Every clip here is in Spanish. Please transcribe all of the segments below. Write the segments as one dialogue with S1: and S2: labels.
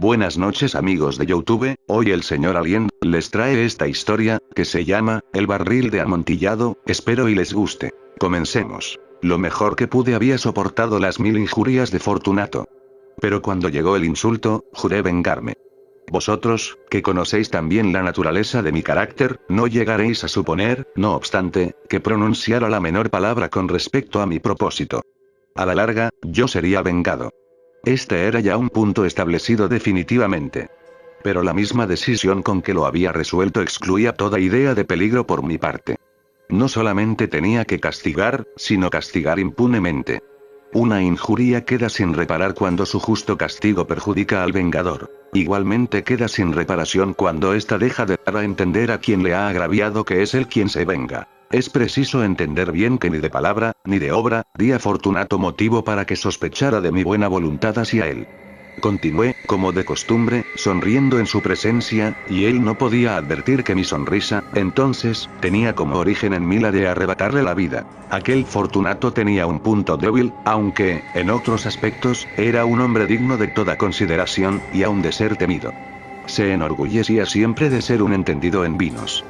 S1: Buenas noches amigos de YouTube, hoy el señor Alien les trae esta historia, que se llama, El barril de amontillado, espero y les guste. Comencemos. Lo mejor que pude había soportado las 1000 injurias de Fortunato. Pero cuando llegó el insulto, juré vengarme. Vosotros, que conocéis también la naturaleza de mi carácter, no llegaréis a suponer, no obstante, que pronunciara la menor palabra con respecto a mi propósito. A la larga, yo sería vengado. Este era ya un punto establecido definitivamente. Pero la misma decisión con que lo había resuelto excluía toda idea de peligro por mi parte. No solamente tenía que castigar, sino castigar impunemente. Una injuria queda sin reparar cuando su justo castigo perjudica al vengador. Igualmente queda sin reparación cuando ésta deja de dar a entender a quien le ha agraviado que es él quien se venga. Es preciso entender bien que ni de palabra, ni de obra, di a Fortunato motivo para que sospechara de mi buena voluntad hacia él. Continué, como de costumbre, sonriendo en su presencia, y él no podía advertir que mi sonrisa, entonces, tenía como origen en mí la de arrebatarle la vida. Aquel Fortunato tenía un punto débil, aunque, en otros aspectos, era un hombre digno de toda consideración, y aun de ser temido. Se enorgullecía siempre de ser un entendido en vinos.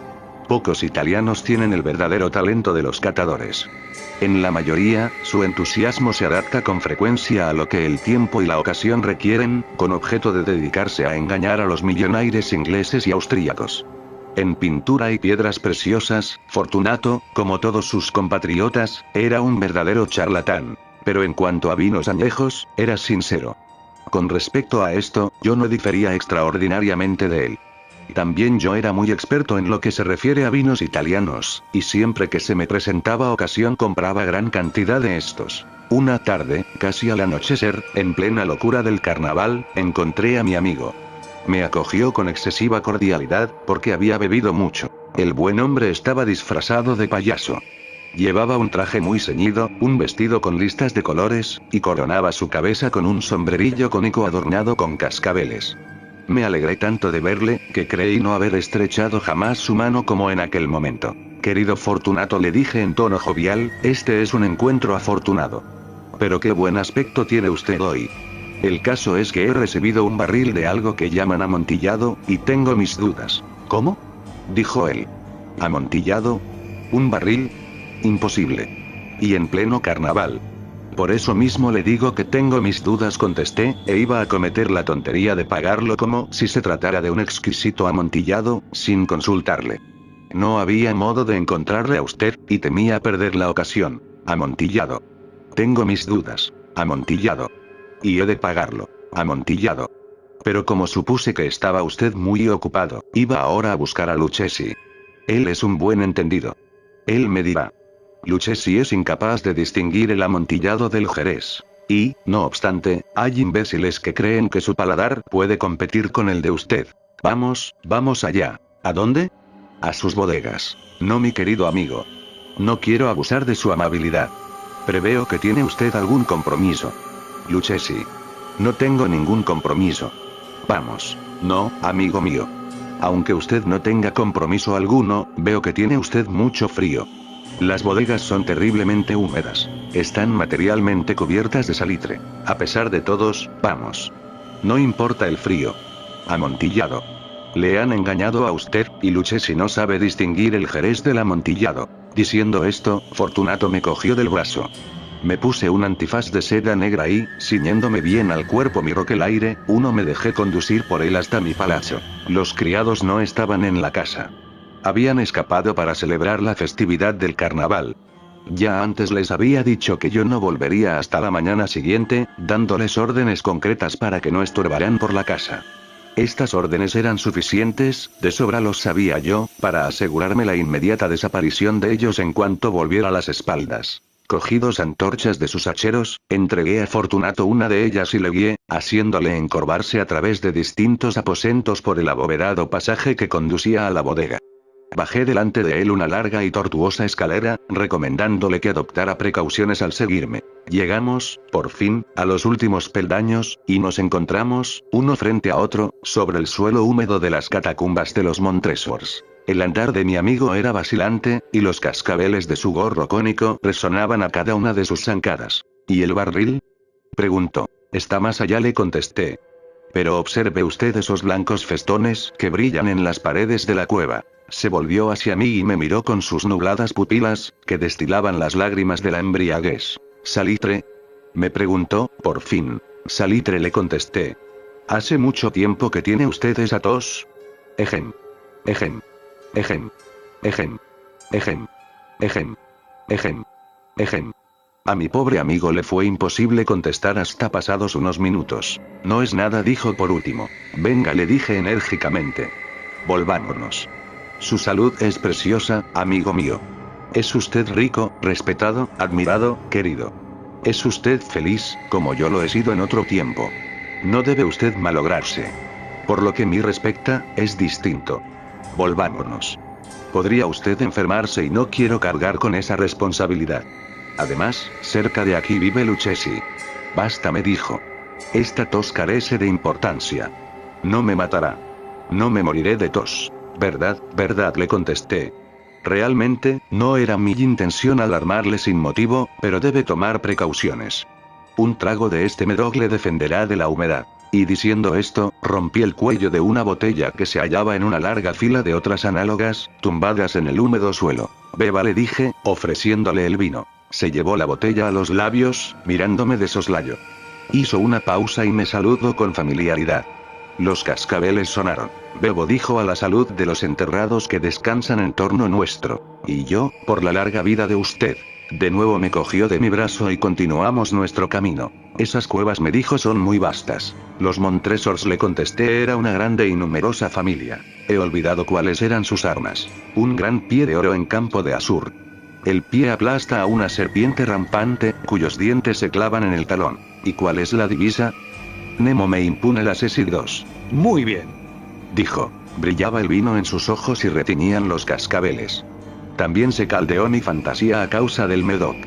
S1: Pocos italianos tienen el verdadero talento de los catadores. En la mayoría, su entusiasmo se adapta con frecuencia a lo que el tiempo y la ocasión requieren, con objeto de dedicarse a engañar a los millonarios ingleses y austríacos. En pintura y piedras preciosas, Fortunato, como todos sus compatriotas, era un verdadero charlatán. Pero en cuanto a vinos añejos, era sincero. Con respecto a esto, yo no difería extraordinariamente de él. También yo era muy experto en lo que se refiere a vinos italianos, y siempre que se me presentaba ocasión compraba gran cantidad de estos. Una tarde, casi al anochecer, en plena locura del carnaval, encontré a mi amigo. Me acogió con excesiva cordialidad, porque había bebido mucho. El buen hombre estaba disfrazado de payaso. Llevaba un traje muy ceñido, un vestido con listas de colores, y coronaba su cabeza con un sombrerillo cónico adornado con cascabeles. Me alegré tanto de verle, que creí no haber estrechado jamás su mano como en aquel momento. Querido Fortunato, le dije en tono jovial, este es un encuentro afortunado. Pero qué buen aspecto tiene usted hoy. El caso es que he recibido un barril de algo que llaman amontillado, y tengo mis dudas. ¿Cómo?, dijo él. ¿Amontillado? ¿Un barril? Imposible. Y en pleno carnaval. Por eso mismo le digo que tengo mis dudas, contesté, e iba a cometer la tontería de pagarlo como si se tratara de un exquisito amontillado, sin consultarle. No había modo de encontrarle a usted, y temía perder la ocasión. Amontillado. Tengo mis dudas. Amontillado. Y he de pagarlo. Amontillado. Pero como supuse que estaba usted muy ocupado, iba ahora a buscar a Lucchesi. Él es un buen entendido. Él me dirá. Lucchesi es incapaz de distinguir el amontillado del Jerez. Y, no obstante, hay imbéciles que creen que su paladar puede competir con el de usted. Vamos allá. ¿A dónde? A sus bodegas. No, mi querido amigo. No quiero abusar de su amabilidad. Preveo que tiene usted algún compromiso. Lucchesi. No tengo ningún compromiso. Vamos. No, amigo mío. Aunque usted no tenga compromiso alguno, veo que tiene usted mucho frío. Las bodegas son terriblemente húmedas. Están materialmente cubiertas de salitre. A pesar de todos, vamos. No importa el frío. Amontillado. Le han engañado a usted, y Lucchesi no sabe distinguir el Jerez del amontillado. Diciendo esto, Fortunato me cogió del brazo. Me puse un antifaz de seda negra y, ciñéndome bien al cuerpo mi roquelaire, me dejé conducir por él hasta mi palacio. Los criados no estaban en la casa. Habían escapado para celebrar la festividad del carnaval. Ya antes les había dicho que yo no volvería hasta la mañana siguiente, dándoles órdenes concretas para que no estorbaran por la casa. Estas órdenes eran suficientes, de sobra los sabía yo, para asegurarme la inmediata desaparición de ellos en cuanto volviera a las espaldas. Cogí 2 antorchas de sus hacheros, entregué a Fortunato una de ellas y le guié, haciéndole encorvarse a través de distintos aposentos por el abovedado pasaje que conducía a la bodega. Bajé delante de él una larga y tortuosa escalera, recomendándole que adoptara precauciones al seguirme. Llegamos, por fin, a los últimos peldaños, y nos encontramos, uno frente a otro, sobre el suelo húmedo de las catacumbas de los Montresors. El andar de mi amigo era vacilante, y los cascabeles de su gorro cónico resonaban a cada una de sus zancadas. ¿Y el barril?, preguntó. Está más allá, le contesté. Pero observe usted esos blancos festones que brillan en las paredes de la cueva. Se volvió hacia mí y me miró con sus nubladas pupilas, que destilaban las lágrimas de la embriaguez. ¿Salitre? Me preguntó, por fin. Salitre, le contesté. ¿Hace mucho tiempo que tiene usted esa tos? Ejem. Ejem. Ejem. Ejem. Ejem. Ejem. Ejem. Ejem. A mi pobre amigo le fue imposible contestar hasta pasados unos minutos. No es nada, dijo por último. Venga, le dije enérgicamente. Volvámonos. Su salud es preciosa, amigo mío. Es usted rico, respetado, admirado, querido. Es usted feliz, como yo lo he sido en otro tiempo. No debe usted malograrse. Por lo que me respecta, es distinto. Volvámonos. Podría usted enfermarse y no quiero cargar con esa responsabilidad. Además, cerca de aquí vive Lucchesi. Basta, me dijo. Esta tos carece de importancia. No me matará. No me moriré de tos. ¿Verdad, verdad?, le contesté. Realmente, no era mi intención alarmarle sin motivo, pero debe tomar precauciones. Un trago de este Medoc le defenderá de la humedad. Y diciendo esto, rompí el cuello de una botella que se hallaba en una larga fila de otras análogas, tumbadas en el húmedo suelo. Beba, le dije, ofreciéndole el vino. Se llevó la botella a los labios, mirándome de soslayo. Hizo una pausa y me saludó con familiaridad. Los cascabeles sonaron. Bebo, dijo, a la salud de los enterrados que descansan en torno nuestro. Y yo, por la larga vida de usted. De nuevo me cogió de mi brazo y continuamos nuestro camino. Esas cuevas, me dijo, son muy vastas. Los Montresors, le contesté, era una grande y numerosa familia. He olvidado cuáles eran sus armas. Un gran pie de oro en campo de azur. El pie aplasta a una serpiente rampante, cuyos dientes se clavan en el talón. ¿Y cuál es la divisa? Nemo me impune la Cecil 2.
S2: Muy bien,
S1: dijo. Brillaba el vino en sus ojos y retiñían los cascabeles. También sé caldeón y fantasía a causa del Medoc.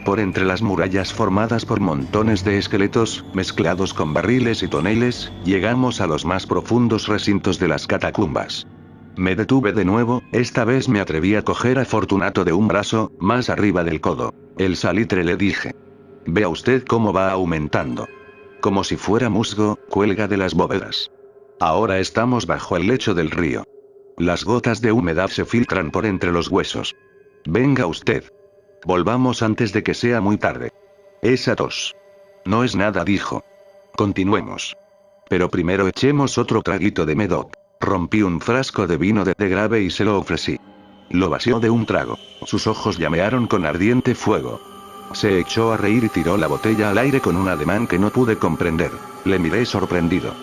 S1: Por entre las murallas formadas por montones de esqueletos, mezclados con barriles y toneles, llegamos a los más profundos recintos de las catacumbas. Me detuve de nuevo, esta vez me atreví a coger a Fortunato de un brazo, más arriba del codo. El salitre, le dije. Vea usted cómo va aumentando. Como si fuera musgo, cuelga de las bóvedas. Ahora estamos bajo el lecho del río. Las gotas de humedad se filtran por entre los huesos. Venga usted. Volvamos antes de que sea muy tarde. Esa tos. No es nada, dijo. Continuemos. Pero primero echemos otro traguito de Medoc. Rompí un frasco de vino de grave y se lo ofrecí. Lo vació de un trago. Sus ojos llamearon con ardiente fuego. Se echó a reír y tiró la botella al aire con un ademán que no pude comprender. Le miré sorprendido.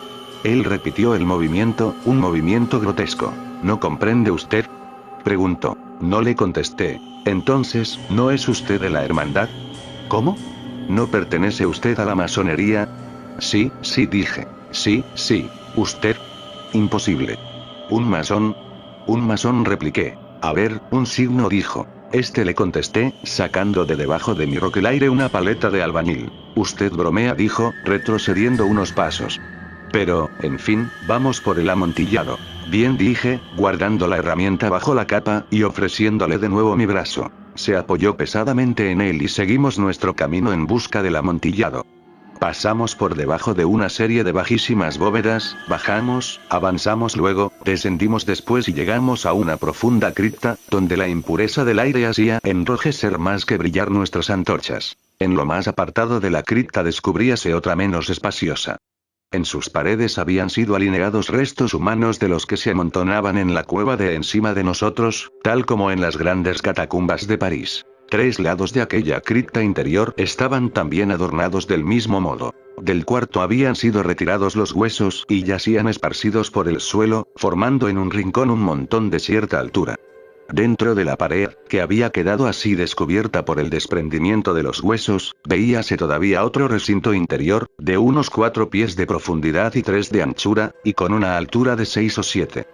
S1: Él repitió el movimiento, un movimiento grotesco. ¿No comprende usted?, preguntó. No, le contesté. Entonces, ¿no es usted de la hermandad? ¿Cómo? ¿No pertenece usted a la masonería? Sí, sí, dije. Sí, sí. ¿Usted? Imposible. ¿Un masón? Un masón, repliqué. A ver, un signo, dijo. Le contesté, sacando de debajo de mi roquelaire una paleta de albañil. Usted bromea, dijo, retrocediendo unos pasos. Pero, en fin, vamos por el amontillado. Bien, dije, guardando la herramienta bajo la capa, y ofreciéndole de nuevo mi brazo. Se apoyó pesadamente en él y seguimos nuestro camino en busca del amontillado. Pasamos por debajo de una serie de bajísimas bóvedas, bajamos, avanzamos luego, descendimos después y llegamos a una profunda cripta, donde la impureza del aire hacía enrojecer más que brillar nuestras antorchas. En lo más apartado de la cripta descubríase otra menos espaciosa. En sus paredes habían sido alineados restos humanos de los que se amontonaban en la cueva de encima de nosotros, tal como en las grandes catacumbas de París. 3 lados de aquella cripta interior estaban también adornados del mismo modo. Del cuarto habían sido retirados los huesos y yacían esparcidos por el suelo, formando en un rincón un montón de cierta altura. Dentro de la pared, que había quedado así descubierta por el desprendimiento de los huesos, veíase todavía otro recinto interior, de unos 4 pies de profundidad y 3 de anchura, y con una altura de 6 o 7.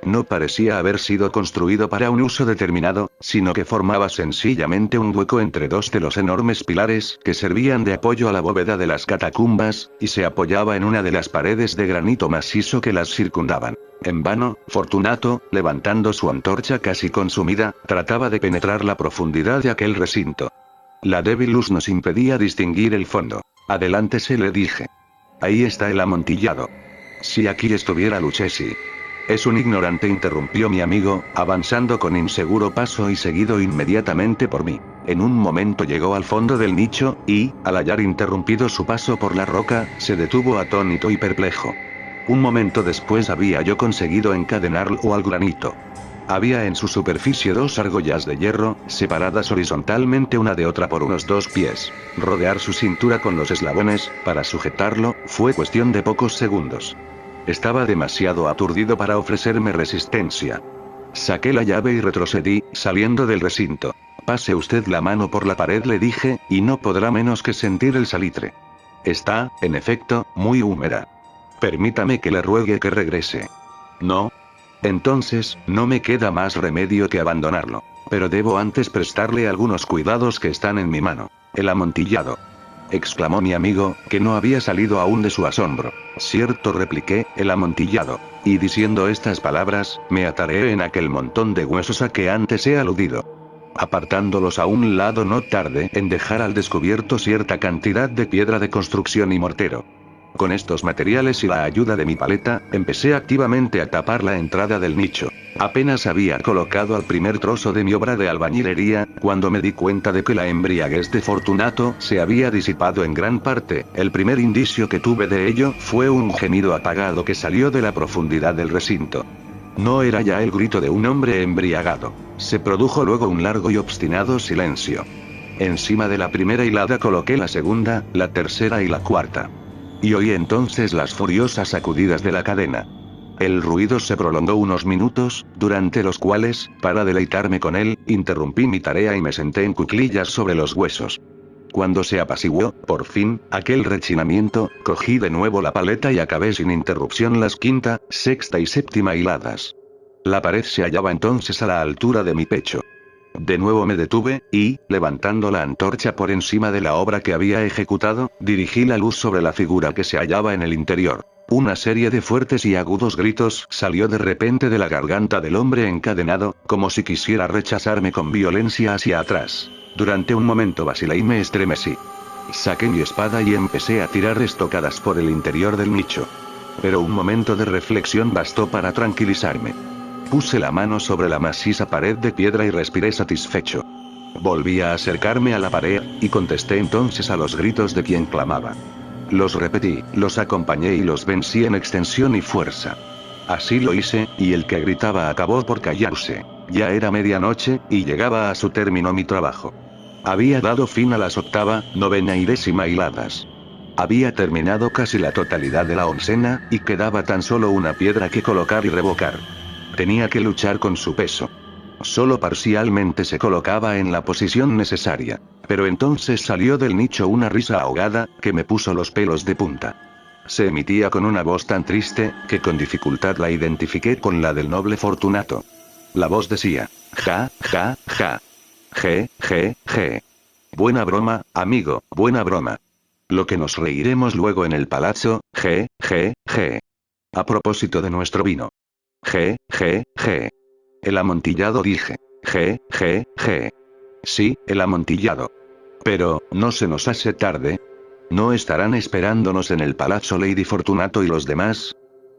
S1: No parecía haber sido construido para un uso determinado, sino que formaba sencillamente un hueco entre 2 de los enormes pilares que servían de apoyo a la bóveda de las catacumbas, y se apoyaba en una de las paredes de granito macizo que las circundaban. En vano, Fortunato, levantando su antorcha casi consumida, trataba de penetrar la profundidad de aquel recinto. La débil luz nos impedía distinguir el fondo. Adelántese, le dije. Ahí está el amontillado. Si aquí estuviera Lucchesi. Es un ignorante, interrumpió mi amigo, avanzando con inseguro paso y seguido inmediatamente por mí. En un momento llegó al fondo del nicho, y, al hallar interrumpido su paso por la roca, se detuvo atónito y perplejo. Un momento después había yo conseguido encadenarlo al granito. Había en su superficie 2 argollas de hierro, separadas horizontalmente una de otra por unos 2 pies. Rodear su cintura con los eslabones, para sujetarlo, fue cuestión de pocos segundos. Estaba demasiado aturdido para ofrecerme resistencia. Saqué la llave y retrocedí, saliendo del recinto. Pase usted la mano por la pared, le dije, y no podrá menos que sentir el salitre. Está, en efecto, muy húmeda. Permítame que le ruegue que regrese. No. Entonces, no me queda más remedio que abandonarlo. Pero debo antes prestarle algunos cuidados que están en mi mano. El amontillado. Exclamó mi amigo, que no había salido aún de su asombro. Cierto, repliqué, el amontillado. Y diciendo estas palabras, me ataré en aquel montón de huesos a que antes he aludido. Apartándolos a un lado, no tardé en dejar al descubierto cierta cantidad de piedra de construcción y mortero. Con estos materiales y la ayuda de mi paleta, empecé activamente a tapar la entrada del nicho. Apenas había colocado al primer trozo de mi obra de albañilería, cuando me di cuenta de que la embriaguez de Fortunato se había disipado en gran parte. El primer indicio que tuve de ello fue un gemido apagado que salió de la profundidad del recinto. No era ya el grito de un hombre embriagado. Se produjo luego un largo y obstinado silencio. Encima de la primera hilada coloqué la segunda, la tercera y la cuarta. Y oí entonces las furiosas sacudidas de la cadena. El ruido se prolongó unos minutos, durante los cuales, para deleitarme con él, interrumpí mi tarea y me senté en cuclillas sobre los huesos. Cuando se apaciguó, por fin, aquel rechinamiento, cogí de nuevo la paleta y acabé sin interrupción las quinta, sexta y séptima hiladas. La pared se hallaba entonces a la altura de mi pecho. De nuevo me detuve, y, levantando la antorcha por encima de la obra que había ejecutado, dirigí la luz sobre la figura que se hallaba en el interior. Una serie de fuertes y agudos gritos salió de repente de la garganta del hombre encadenado, como si quisiera rechazarme con violencia hacia atrás. Durante un momento vacilé y me estremecí. Saqué mi espada y empecé a tirar estocadas por el interior del nicho. Pero un momento de reflexión bastó para tranquilizarme. Puse la mano sobre la maciza pared de piedra y respiré satisfecho. Volví a acercarme a la pared, y contesté entonces a los gritos de quien clamaba. Los repetí, los acompañé y los vencí en extensión y fuerza. Así lo hice, y el que gritaba acabó por callarse. Ya era medianoche, y llegaba a su término mi trabajo. Había dado fin a las octava, novena y décima hiladas. Había terminado casi la totalidad de la oncena, y quedaba tan solo una piedra que colocar y revocar. Tenía que luchar con su peso. Solo parcialmente se colocaba en la posición necesaria. Pero entonces salió del nicho una risa ahogada, que me puso los pelos de punta. Se emitía con una voz tan triste, que con dificultad la identifiqué con la del noble Fortunato. La voz decía, ja, ja, ja. Je, je, je. Buena broma, amigo, buena broma. Lo que nos reiremos luego en el palazzo, je, je, je. A propósito de nuestro vino. Je, je, je. El amontillado, dije. Je, je, je. Sí, el amontillado. Pero, ¿no se nos hace tarde? ¿No estarán esperándonos en el palazzo Lady Fortunato y los demás?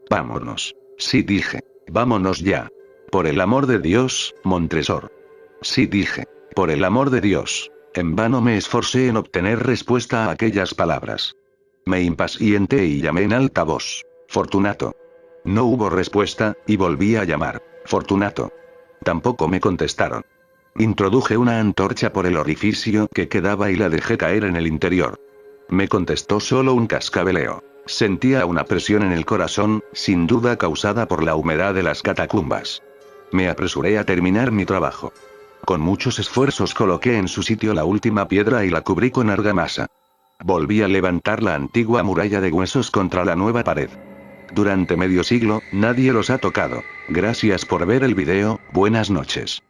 S1: Vámonos. Sí, dije. Vámonos ya. Por el amor de Dios, Montresor. Sí, dije. Por el amor de Dios. En vano me esforcé en obtener respuesta a aquellas palabras. Me impacienté y llamé en alta voz. Fortunato. No hubo respuesta, y volví a llamar. Fortunato. Tampoco me contestaron. Introduje una antorcha por el orificio que quedaba y la dejé caer en el interior. Me contestó solo un cascabeleo. Sentía una presión en el corazón, sin duda causada por la humedad de las catacumbas. Me apresuré a terminar mi trabajo. Con muchos esfuerzos coloqué en su sitio la última piedra y la cubrí con argamasa. Volví a levantar la antigua muralla de huesos contra la nueva pared. Durante medio siglo, nadie los ha tocado. Gracias por ver el video, buenas noches.